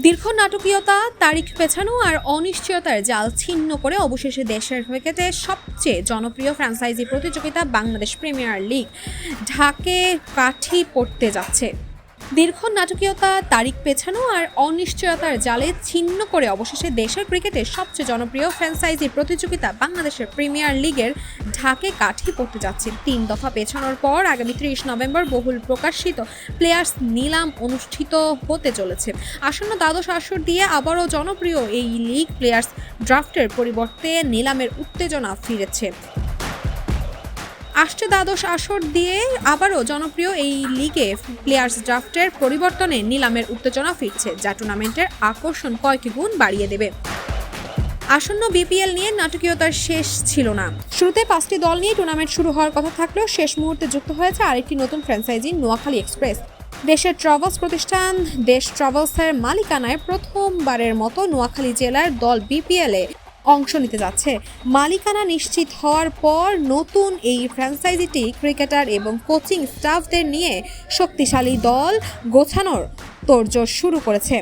দীর্ঘ নাটকীয়তা, তারিখ পেছানো আর অনিশ্চয়তার জাল ছিন্ন করে অবশেষে দেশের ক্রিকেটে সবচেয়ে জনপ্রিয় ফ্র্যাঞ্চাইজি প্রতিযোগিতা বাংলাদেশ প্রিমিয়ার লিগ ঢাকে কাঠি পড়তে যাচ্ছে। দীর্ঘ নাটকীয়তা, তারিখ পেছানো আর অনিশ্চয়তার জালে ছিন্ন করে অবশেষে দেশের ক্রিকেটের সবচেয়ে জনপ্রিয় ফ্র্যাঞ্চাইজি প্রতিযোগিতা বাংলাদেশের প্রিমিয়ার লিগের ঢাকে কাঠি পড়তে যাচ্ছে। 3 দফা পেছানোর পর আগামী 30 নভেম্বর বহুল প্রকাশিত প্লেয়ার্স নিলাম অনুষ্ঠিত হতে চলেছে। আসন্ন দ্বাদশ আসর দিয়ে আবারও জনপ্রিয় এই লিগ প্লেয়ার্স ড্রাফটের পরিবর্তে নিলামের উত্তেজনা ফিরেছে। আসছে দ্বাদশ আসর দিয়ে আবারও জনপ্রিয় এই লিগে প্লেয়ার্স ড্রাফটের পরিবর্তনে নিলামের উত্তেজনা ফিরছে, যা টুর্নামেন্টের আকর্ষণ কয়েক গুণ বাড়িয়ে দেবে। আসন্ন বিপিএল নিয়ে নাটকীয়তার শেষ ছিল না। শুরুতে 5টি দল নিয়ে টুর্নামেন্ট শুরু হওয়ার কথা থাকলেও শেষ মুহূর্তে যুক্ত হয়েছে আরেকটি নতুন ফ্র্যাঞ্চাইজি, নোয়াখালী এক্সপ্রেস। দেশের ট্রাভেলস প্রতিষ্ঠান দেশ ট্রাভেলসের মালিকানায় প্রথমবারের মতো নোয়াখালী জেলার দল বিপিএলে অংশ নিতে যাচ্ছে। মালিকানা নিশ্চিত হওয়ার পর নতুন এই ফ্র্যাঞ্চাইজিটি ক্রিকেটার এবং কোচিং স্টাফদের নিয়ে শক্তিশালী দল গোছানোর তোড়জোড় শুরু করেছে।